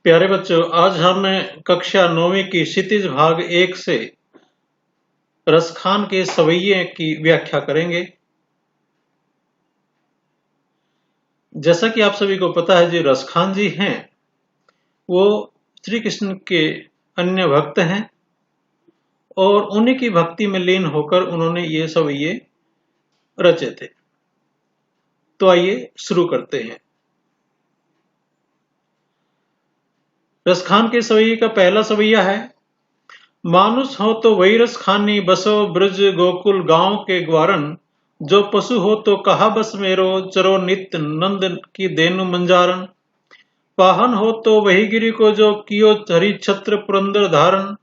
प्यारे बच्चों, आज हम कक्षा 9वीं की क्षितिज भाग 1 से रसखान के सवैये की व्याख्या करेंगे। जैसा कि आप सभी को पता है, जो रसखान जी हैं वो श्री कृष्ण के अन्य भक्त हैं और उन्हीं की भक्ति में लीन होकर उन्होंने ये सवैये रचे थे। तो आइए शुरू करते हैं। रसखान के सवैये का पहला सवैया है, मानुष हो तो वही रस खानी, बसो ब्रज गोकुल गांव के ग्वारन। जो पशु हो तो कहा बस मेरो, चरो नित्य नंद की देनु मंजारन। पाहन हो तो वही गिरी को, जो कियो हरि छत्र पुरंदर धारण।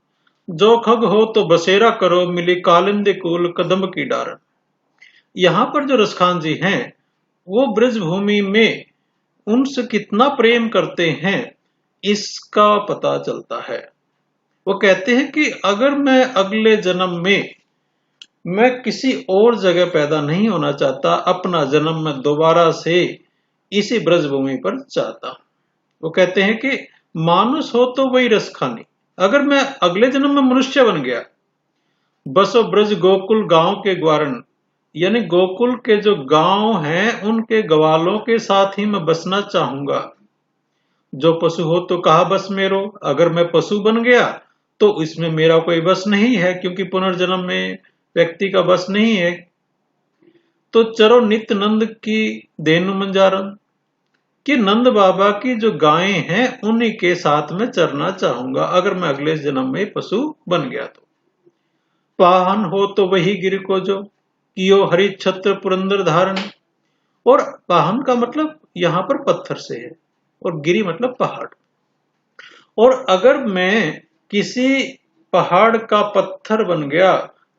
जो खग हो तो बसेरा करो, मिली कालिंदी कुल कदम की डारन। यहाँ पर जो रसखान जी हैं वो ब्रज भूमि में उनसे कितना प्रेम करते हैं इसका पता चलता है। वो कहते हैं कि अगर मैं अगले जन्म में मैं किसी और जगह पैदा नहीं होना चाहता, अपना जन्म मैं दोबारा से इसी ब्रजभूमि पर चाहता। वो कहते हैं कि मानुष हो तो वही रस खानी, अगर मैं अगले जन्म में मनुष्य बन गया, बसो ब्रज गोकुल गांव के ग्वारन, यानी गोकुल के जो गांव हैं उनके ग्वालों के साथ ही मैं बसना चाहूंगा। जो पशु हो तो कहा बस मेरो, अगर मैं पशु बन गया तो इसमें मेरा कोई बस नहीं है, क्योंकि पुनर्जन्म में व्यक्ति का बस नहीं है। तो चरो नित्य नंद की देनु मंजारन, कि नंद बाबा की जो गायें हैं उन्हीं के साथ में चरना चाहूंगा अगर मैं अगले जन्म में पशु बन गया तो। पाहन हो तो वही गिर को, जो कियो हरि छत्र पुरंदर धारण। और पाहन का मतलब यहां पर पत्थर से है और गिरी मतलब पहाड़। और अगर मैं किसी पहाड़ का पत्थर बन गया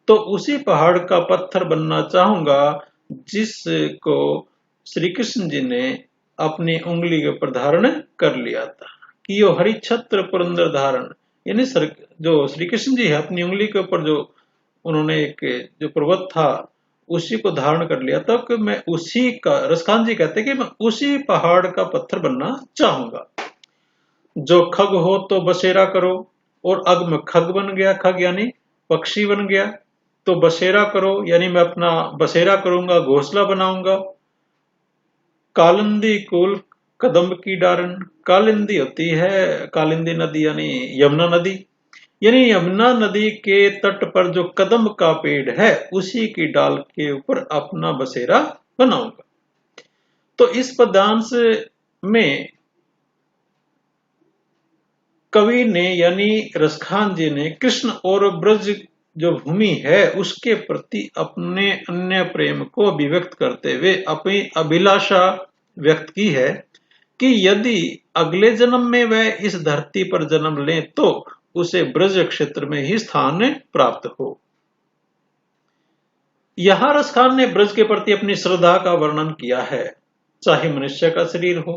तो उसी पहाड़ का पत्थर बनना चाहूंगा जिसको श्री कृष्ण जी ने अपनी उंगली के ऊपर धारण कर लिया था। कि यो हरि छत्र पुरंदर धारण, यानी जो श्री कृष्ण जी है अपनी उंगली के ऊपर जो उन्होंने एक जो पर्वत था उसी को धारण कर लिया था, कि मैं उसी का, रसखान जी कहते कि मैं उसी पहाड़ का पत्थर बनना चाहूंगा। जो खग हो तो बसेरा करो, और अग में खग बन गया, खग यानी पक्षी बन गया, तो बसेरा करो यानी मैं अपना बसेरा करूंगा, घोंसला बनाऊंगा। कालिंदी कुल कदम की डारन, कालिंदी होती है, कालिंदी नदी यानी यमुना नदी, यानी यमुना नदी के तट पर जो कदम का पेड़ है उसी की डाल के ऊपर अपना बसेरा बनाऊंगा। तो इस पद्यांश में कवि ने यानी रसखान जी ने कृष्ण और ब्रज जो भूमि है उसके प्रति अपने अन्य प्रेम को अभिव्यक्त करते हुए अपनी अभिलाषा व्यक्त की है कि यदि अगले जन्म में वह इस धरती पर जन्म लें तो उसे ब्रज क्षेत्र में ही स्थान प्राप्त हो। यहां रसखान ने ब्रज के प्रति अपनी श्रद्धा का वर्णन किया है, चाहे मनुष्य का शरीर हो,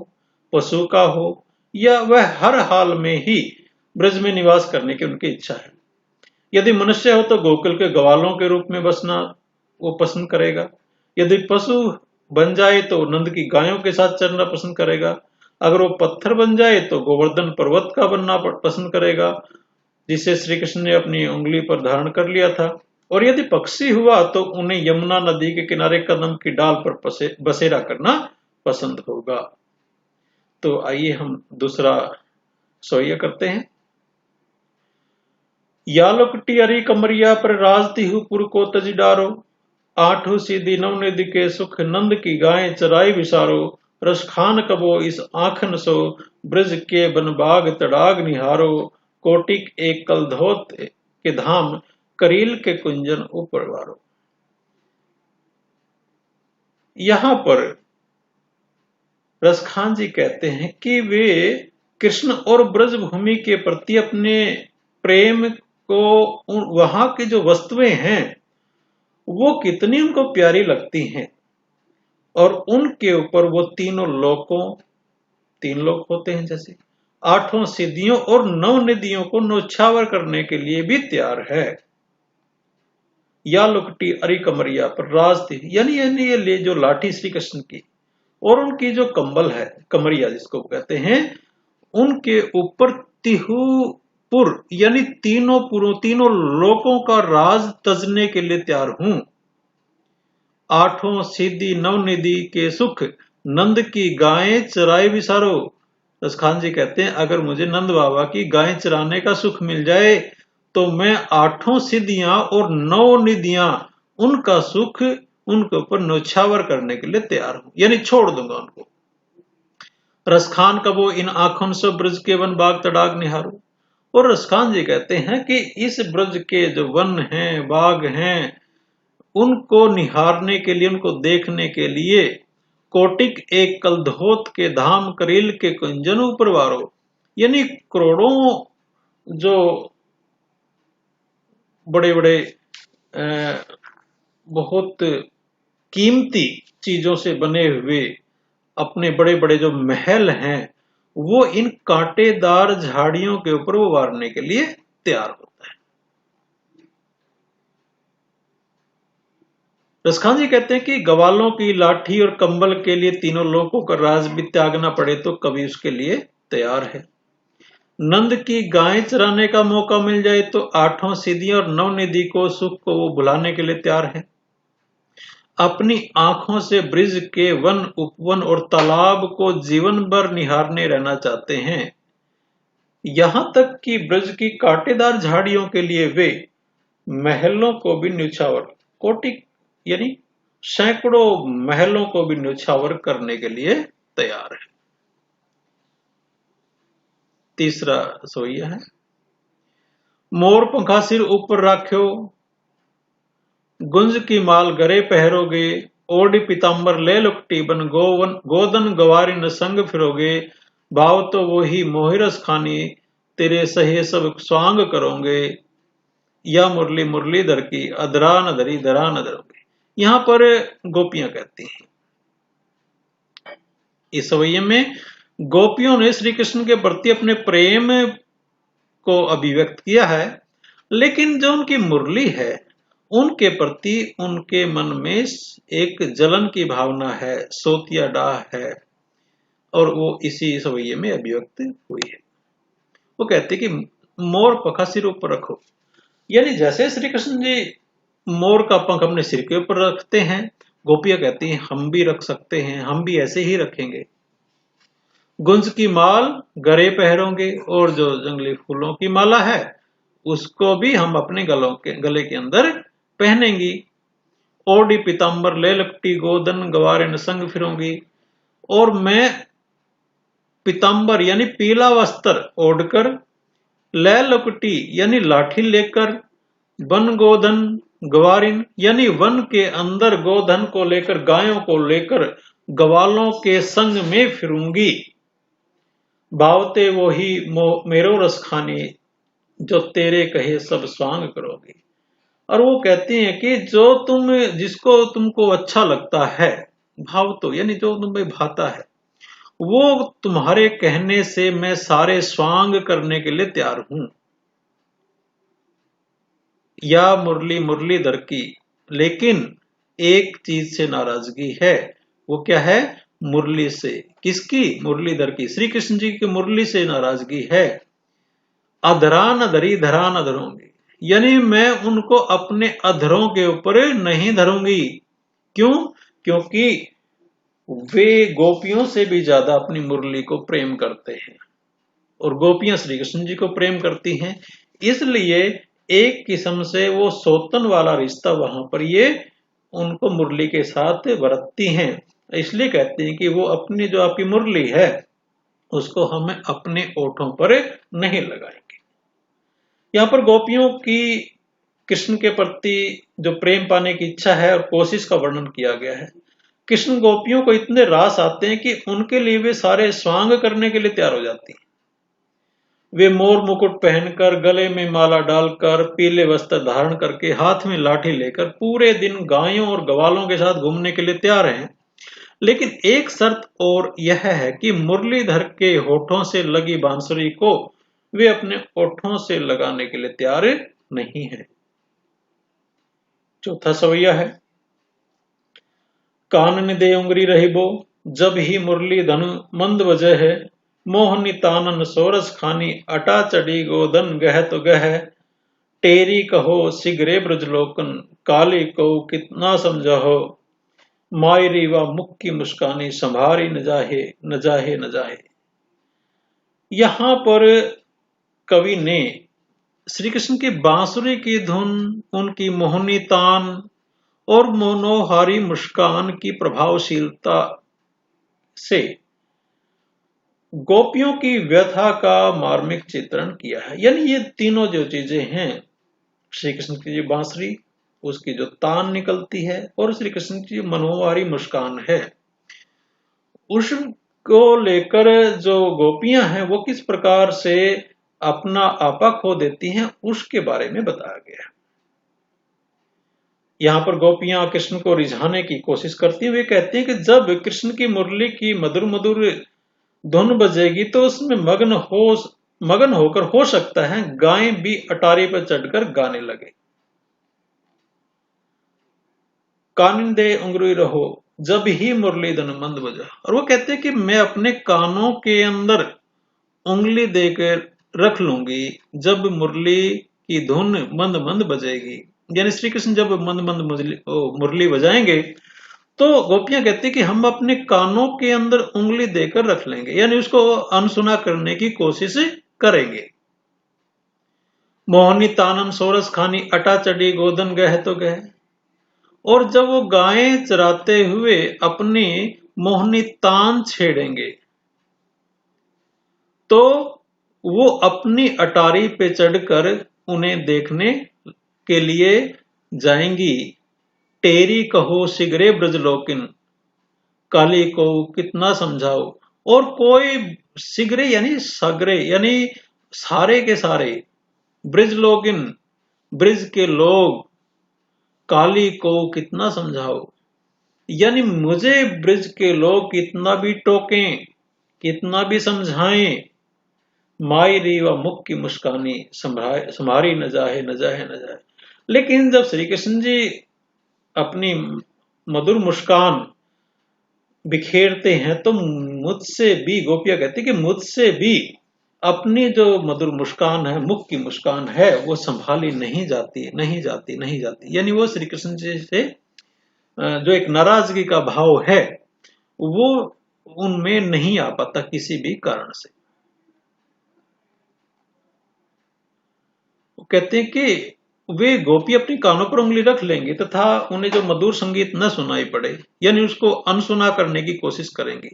पशु का हो, या वह हर हाल में ही ब्रज में निवास करने की उनकी इच्छा है। यदि मनुष्य हो तो गोकुल के ग्वालों के रूप में बसना वो पसंद करेगा। यदि पशु बन जाए तो नंद की गायों के साथ चरना पसंद करेगा। अगर वो पत्थर बन जाए तो गोवर्धन पर्वत का बनना पसंद करेगा, जिसे श्री कृष्ण ने अपनी उंगली पर धारण कर लिया था। और यदि पक्षी हुआ तो उन्हें यमुना नदी के किनारे कदम की डाल पर बसेरा करना पसंद होगा। तो आइए हम दूसरा सवैया करते हैं। या लुकटी अरी कमरिया पर राजती हूँ पुर को तज डारो। आठू सीधी नवनिधि के सुख, नंद की गायें चराई विसारो। रसखान कबो इस आंखन सो, ब्रज के बनबाग तड़ाग निहारो। कोटिक एक कलधोत के धाम, करील के कुंजन ऊपर वारो। यहां पर रसखान जी कहते हैं कि वे कृष्ण और ब्रज भूमि के प्रति अपने प्रेम को, वहां की जो वस्तुएं हैं वो कितनी उनको प्यारी लगती हैं, और उनके ऊपर वो तीनों लोकों, तीन लोक होते हैं जैसे, आठों सिद्धियों और नौ निधियों को नौछावर करने के लिए भी तैयार है। या लुकटी अरी कमरिया पर राज थी, यानी ये जो लाठी श्री कृष्ण की और उनकी जो कंबल है कमरिया जिसको कहते हैं, उनके ऊपर तिहुपुर यानी तीनों लोकों का राज तजने के लिए तैयार हूं। आठों सीधी नवनिधि के सुख नंद की गायें चराए विसारो। रसखान जी कहते हैं अगर मुझे नंद बाबा की गायें चराने का सुख मिल जाए तो मैं आठों सिद्धियां और नौ निधियां उनका सुख उनके ऊपर न्यौछावर करने के लिए तैयार हूं, यानी छोड़ दूंगा उनको। रसखान कबो इन आंखों से ब्रज के वन बाग तड़ाग निहारो। और रसखान जी कहते हैं कि इस ब्रज के जो वन हैं बाग हैं उनको निहारने के लिए, उनको देखने के लिए कोटिक एक कलधोत के धाम करील के कुंजन ऊपर वारो, यानी करोड़ों जो बड़े बड़े बहुत कीमती चीजों से बने हुए अपने बड़े बड़े जो महल हैं वो इन कांटेदार झाड़ियों के ऊपर वो वारने के लिए तैयार होता है। रसखान जी कहते हैं कि गवालों की लाठी और कंबल के लिए तीनों लोगों का राज भी त्यागना पड़े तो कभी उसके लिए तैयार है। नंद की गायें चराने का मौका मिल जाए तो आठों सिद्धियों और नवनिधि को सुख को वो बुलाने के लिए तैयार है। अपनी आंखों से ब्रिज के वन उपवन और तालाब को जीवन भर निहारने रहना चाहते हैं। यहां तक कि ब्रज की कांटेदार झाड़ियों के लिए वे महलों को भी न्यौछावर, कोटि यानी सैकड़ों महलों को भी न्यौछावर करने के लिए तैयार है। तीसरा सोइया है, मोर पंखा सिर ऊपर राख्यो, गुंज की माल गरे पहरोगे, ओढ़ी पीताम्बर ले लुकटी बन गोदन गवारिन संग फिरोगे, भाव तो वही मोहिरस खानी तेरे सहे सब स्वांग करोगे, या मुरली मुरलीधर की अधरा न धरी धरा न धरोगे। यहां पर गोपियां कहती हैं, इस सवैये में गोपियों ने श्री कृष्ण के प्रति अपने प्रेम को अभिव्यक्त किया है, लेकिन जो उनकी मुरली है उनके प्रति उनके मन में एक जलन की भावना है, सोतिया डाह है, और वो इसी सवैये में अभिव्यक्त हुई है। वो कहते कि मोर पंखा सिर ऊपर रखो, यानी जैसे श्री कृष्ण जी मोर का पंख अपने सिर के ऊपर रखते हैं, गोपियां कहती हैं हम भी रख सकते हैं, हम भी ऐसे ही रखेंगे। गुंज की माल गरे पहरोगे, और जो जंगली फूलों की माला है उसको भी हम अपने गले के अंदर पहनेंगी। ओढ़ी पीताम्बर ले लपटी गोदन गवारे न संग फिरूंगी, और मैं पीताम्बर यानी पीला वस्त्र ओढ़कर, ले लपटी यानी लाठी लेकर, वन गोधन गवारिन यानी वन के अंदर गोधन को लेकर, गायों को लेकर गवालों के संग में फिरूंगी। भावते वो ही मेरो रस खानी, जो तेरे कहे सब स्वांग करोगी। और वो कहती हैं कि जो जिसको तुमको अच्छा लगता है, भाव तो यानी जो तुम्हें भाता है, वो तुम्हारे कहने से मैं सारे स्वांग करने के लिए तैयार हूं। या मुरली मुरलीधर की, लेकिन एक चीज से नाराजगी है, वो क्या है? मुरली से। किसकी? मुरलीधर की, श्री कृष्ण जी की मुरली से नाराजगी है। अधरा न धरी धरा न धरूंगी, यानी मैं उनको अपने अधरों के ऊपर नहीं धरूंगी। क्यों? क्योंकि वे गोपियों से भी ज्यादा अपनी मुरली को प्रेम करते हैं, और गोपियां श्री कृष्ण जी को प्रेम करती हैं, इसलिए एक किस्म से वो सौतन वाला रिश्ता वहां पर ये उनको मुरली के साथ बरतती हैं। इसलिए कहते हैं कि वो अपनी जो आपकी मुरली है उसको हमें अपने ओठों पर नहीं लगाएंगे। यहाँ पर गोपियों की कृष्ण के प्रति जो प्रेम पाने की इच्छा है और कोशिश का वर्णन किया गया है। कृष्ण गोपियों को इतने रास आते हैं कि उनके लिए वे सारे स्वांग करने के लिए तैयार हो जाती हैं। वे मोर मुकुट पहनकर, गले में माला डालकर, पीले वस्त्र धारण करके, हाथ में लाठी लेकर पूरे दिन गायों और ग्वालों के साथ घूमने के लिए तैयार हैं। लेकिन एक शर्त और यह है कि मुरलीधर के होठों से लगी बांसुरी को वे अपने ओठों से लगाने के लिए तैयार नहीं है। चौथा सवैया है, कानन दे उंगरी रही बो, जब ही मुरली धनु मंद वजह है, मोहनी तानन सोरस खानी, अटा चढ़ी गोदन गह तो गह, टेरी कहो सिगरे ब्रजलोकन, काली को कितना समझाहो, मायरी व मुख की मुस्कानी, संभारी न जाहे न जाहे न जाहे। यहां पर कवि ने श्री कृष्ण की बांसुरी की धुन, उनकी मोहनी तान और मनोहारी मुस्कान की प्रभावशीलता से गोपियों की व्यथा का मार्मिक चित्रण किया है। यानी ये तीनों जो चीजें हैं, श्री कृष्ण की जो बांसुरी, उसकी जो तान निकलती है, और श्री कृष्ण की मनोहारी मुस्कान है, उसको लेकर जो गोपियां हैं वो किस प्रकार से अपना आपा खो देती हैं, उसके बारे में बताया गया है। यहाँ पर गोपियां कृष्ण को रिझाने की कोशिश करती हुए कहती हैं कि जब कृष्ण की मुरली की मधुर मधुर धुन बजेगी तो उसमें मगन होकर हो सकता है गायें भी अटारी पर चढ़कर गाने लगे। कानिंदे उंगरी रहो जब ही मुरली धुन मंद बजा। और वो कहते हैं कि मैं अपने कानों के अंदर उंगली देकर रख लूंगी जब मुरली की धुन मंद मंद बजेगी। यानी श्री कृष्ण जब मंद मंद मुरली बजाएंगे तो गोपियां कहती कि हम अपने कानों के अंदर उंगली देकर रख लेंगे, यानी उसको अनसुना करने की कोशिश करेंगे। मोहनी तानन सोरस खानी, अटा चढ़ी गोदन गह तो गह। और जब वो गायें चराते हुए अपनी मोहनी तान छेड़ेंगे तो वो अपनी अटारी पे चढ़कर उन्हें देखने के लिए जाएंगी। टेरी कहो सिगरे ब्रजलोकिन, काली को कितना समझाओ। और कोई सिगरे यानी सगरे यानी सारे के सारे, ब्रजलोकिन ब्रज के लोग, काली को कितना समझाओ, यानी मुझे ब्रज के लोग कितना भी टोकें, कितना भी समझाएं, मायरी व मुख की मुस्कानी, संभारी न जाए न जाए न जाए। लेकिन जब श्री कृष्ण जी अपनी मधुर मुस्कान बिखेरते हैं तो मुझसे भी, गोपियां कहती कि मुझसे भी अपनी जो मधुर मुस्कान है, मुख की मुस्कान है, वो संभाली नहीं जाती नहीं जाती नहीं जाती। यानी वो श्री कृष्ण जी से जो एक नाराजगी का भाव है वो उनमें नहीं आ पाता किसी भी कारण से। वो कहते हैं कि वे गोपी अपनी कानों पर उंगली रख लेंगे तथा उन्हें जो मधुर संगीत न सुनाई पड़े, यानी उसको अनसुना करने की कोशिश करेंगी।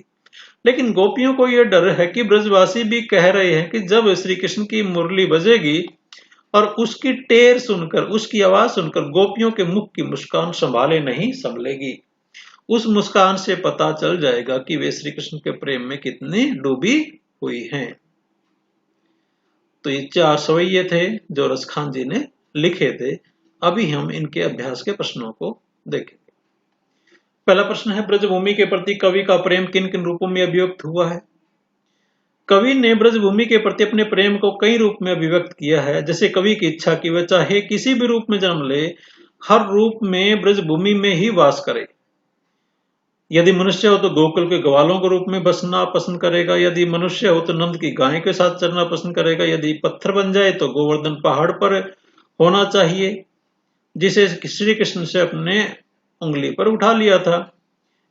लेकिन गोपियों को यह डर है कि ब्रजवासी भी कह रहे हैं कि जब श्री कृष्ण की मुरली बजेगी और उसकी टेर सुनकर, उसकी आवाज सुनकर गोपियों के मुख की मुस्कान संभाले नहीं संभलेगी। उस मुस्कान से पता चल जाएगा कि वे श्री कृष्ण के प्रेम में कितनी डूबी हुई हैं। तो ये 4 सवैये थे जो रसखान जी ने लिखे थे। अभी हम इनके अभ्यास के प्रश्नों को देखेंगे। पहला प्रश्न है, ब्रजभूमि के प्रति कवि का प्रेम किन किन रूपों में अभिव्यक्त हुआ है? कवि ने ब्रजभूमि के प्रति अपने प्रेम को कई रूप में अभिव्यक्त किया है। जैसे कवि की इच्छा कि वह चाहे किसी भी रूप में जन्म ले, हर रूप में ब्रजभूमि में ही वास करे। यदि मनुष्य हो तो गोकुल के ग्वालों के रूप में बसना पसंद करेगा, यदि मनुष्य हो तो नंद की गाय के साथ चलना पसंद करेगा, यदि पत्थर बन जाए तो गोवर्धन पहाड़ पर होना चाहिए जिसे श्री कृष्ण से अपने उंगली पर उठा लिया था।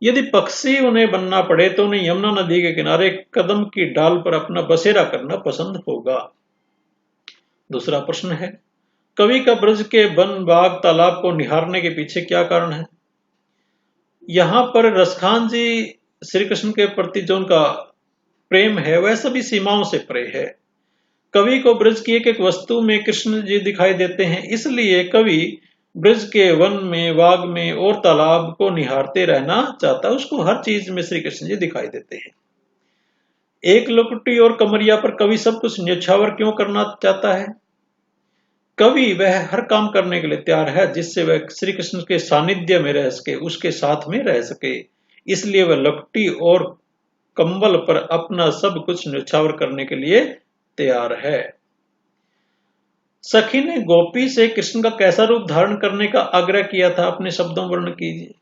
यदि पक्षी उन्हें बनना पड़े तो उन्हें यमुना नदी के किनारे कदम की डाल पर अपना बसेरा करना पसंद होगा। दूसरा प्रश्न है, कवि का ब्रज के वन बाग तालाब को निहारने के पीछे क्या कारण है? यहां पर रसखान जी श्री कृष्ण के प्रति जो उनका प्रेम है वह सभी सीमाओं से परे है। कवि को ब्रज की एक एक वस्तु में कृष्ण जी दिखाई देते हैं, इसलिए कवि ब्रज के वन में, बाग में और तालाब को निहारते रहना चाहता है। उसको हर चीज में श्री कृष्ण जी दिखाई देते हैं। एक लुकटी और कमरिया पर कवि सब कुछ न्यौछावर क्यों करना चाहता है? कवि वह हर काम करने के लिए तैयार है जिससे वह श्री कृष्ण के सानिध्य में रह सके, उसके साथ में रह सके। इसलिए वह लुकटी और कंबल पर अपना सब कुछ न्यौछावर करने के लिए तैयार है। सखी ने गोपी से कृष्ण का कैसा रूप धारण करने का आग्रह किया था? अपने शब्दों वर्णन कीजिए।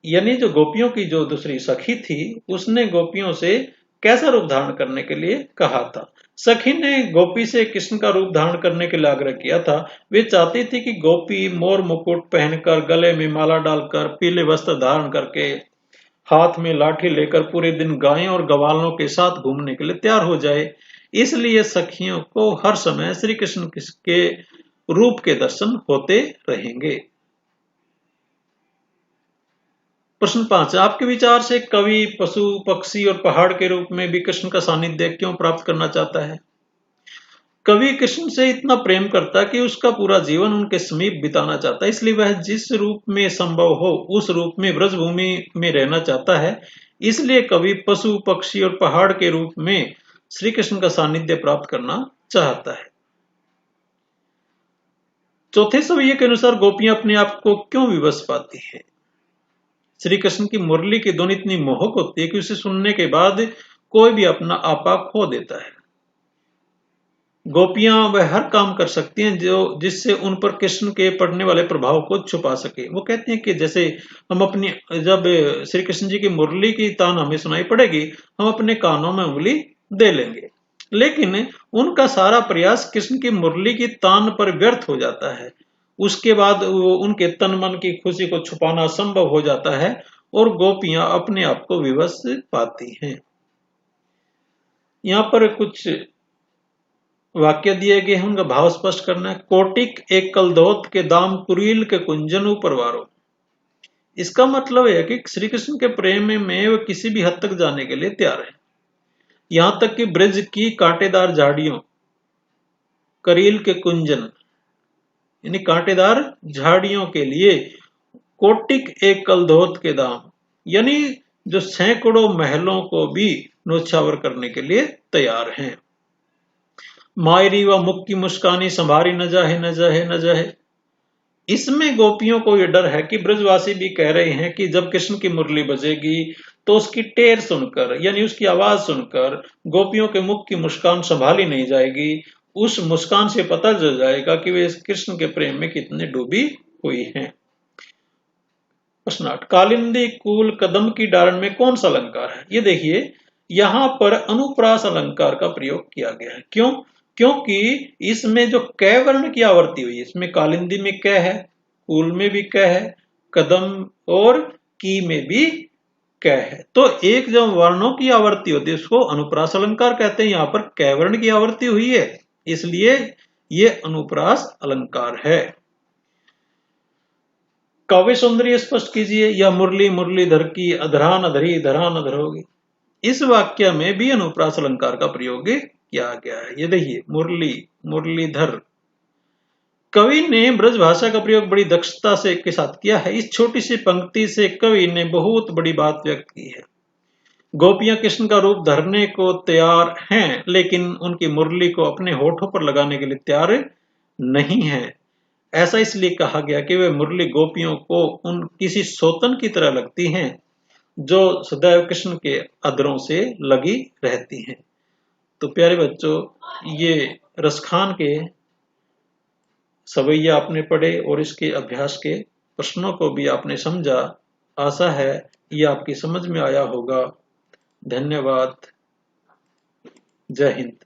यानी जो गोपियों की जो दूसरी सखी थी, उसने गोपियों से कैसा रूप धारण करने के लिए कहा था। सखी ने गोपी से कृष्ण का रूप धारण करने के लिए आग्रह किया था। वे चाहती थी कि गोपी मोर मुकुट पहनकर, गले में माला डालकर, पीले वस्त्र धारण करके, हाथ में लाठी लेकर पूरे दिन गायों और गवालों के साथ घूमने के लिए तैयार हो जाए। इसलिए सखियों को हर समय श्री कृष्ण के रूप के दर्शन होते रहेंगे। प्रश्न 5, आपके विचार से कवि पशु, पक्षी और पहाड़ के रूप में भी कृष्ण का सानिध्य क्यों प्राप्त करना चाहता है? कवि कृष्ण से इतना प्रेम करता है कि उसका पूरा जीवन उनके समीप बिताना चाहता है, इसलिए वह जिस रूप में संभव हो उस रूप में ब्रजभूमि में रहना चाहता है। इसलिए कवि पशु, पक्षी और पहाड़ के रूप में श्री कृष्ण का सानिध्य प्राप्त करना चाहता है। चौथे सवैये के अनुसार गोपियां अपने आप को क्यों विवश पाती है? श्री कृष्ण की मुरली की धुन इतनी मोहक होती है कि उसे सुनने के बाद कोई भी अपना आपा खो देता है। गोपियां वह हर काम कर सकती हैं जो जिससे उन पर कृष्ण के पड़ने वाले प्रभाव को छुपा सके। वो कहती हैं कि जैसे हम अपनी जब श्री कृष्ण जी की मुरली की तान हमें सुनाई पड़ेगी, हम अपने कानों में उंगली दे लेंगे, लेकिन उनका सारा प्रयास कृष्ण की मुरली की तान पर व्यर्थ हो जाता है। उसके बाद उनके तन मन की खुशी को छुपाना संभव हो जाता है और गोपियां अपने आप को विवश पाती हैं। यहाँ पर कुछ वाक्य दिए गए हैं, उनका भाव स्पष्ट करना है। कोटिक एक कलदोत के दाम कुरील के कुंजन परवारो। इसका मतलब है कि श्री कृष्ण के प्रेम में वे किसी भी हद तक जाने के लिए तैयार है। यहां तक कि ब्रज की कांटेदार झाड़ियों, करील के कुंजन यानी कांटेदार झाड़ियों के लिए कोटिक एक कलदोत के दाम यानी जो सैकड़ों महलों को भी नौछावर करने के लिए तैयार हैं। मायरी व मुख की मुस्कानी संभारी न जाहे न जाहे न जाहे। इसमें गोपियों को यह डर है कि ब्रजवासी भी कह रहे हैं कि जब कृष्ण की मुरली बजेगी तो उसकी टेर सुनकर यानी उसकी आवाज सुनकर गोपियों के मुख की मुस्कान संभाली नहीं जाएगी। उस मुस्कान से पता चल जाएगा कि वे कृष्ण के प्रेम में कितने डूबी हुई हैं। प्रश्न 8, कालिंदी कूल कदम की डारण में कौन सा अलंकार है? ये देखिए, यहां पर अनुप्रास अलंकार का प्रयोग किया गया है। क्यों? क्योंकि इसमें जो क वर्ण की आवृत्ति हुई है, इसमें कालिंदी में क है, कूल में भी क है, कदम और की में भी क है। तो एक जो वर्णों की आवृत्ति होती है उसको अनुप्रास अलंकार कहते हैं। यहाँ पर क वर्ण की आवृत्ति हुई है, इसलिए ये अनुप्रास अलंकार है। काव्य सौंदर्य स्पष्ट कीजिए। यह मुरली मुरलीधर की अधरान अधरी धरान अधर होगी। इस वाक्य में भी अनुप्रास अलंकार का प्रयोग किया गया है। ये देखिए, मुरली मुरलीधर। कवि ने ब्रज भाषा का प्रयोग बड़ी दक्षता से के साथ किया है। इस छोटी सी पंक्ति से कवि ने बहुत बड़ी बात व्यक्त की है। गोपियां कृष्ण का रूप धरने को तैयार हैं, लेकिन उनकी मुरली को अपने होठों पर लगाने के लिए तैयार नहीं है। ऐसा इसलिए कहा गया कि वे मुरली गोपियों को उन किसी सोतन की तरह लगती हैं जो सदैव कृष्ण के अधरों से लगी रहती हैं। तो प्यारे बच्चों, ये रसखान के सवैया आपने पढ़े और इसके अभ्यास के प्रश्नों को भी आपने समझा। आशा है ये आपकी समझ में आया होगा। धन्यवाद। जय हिंद।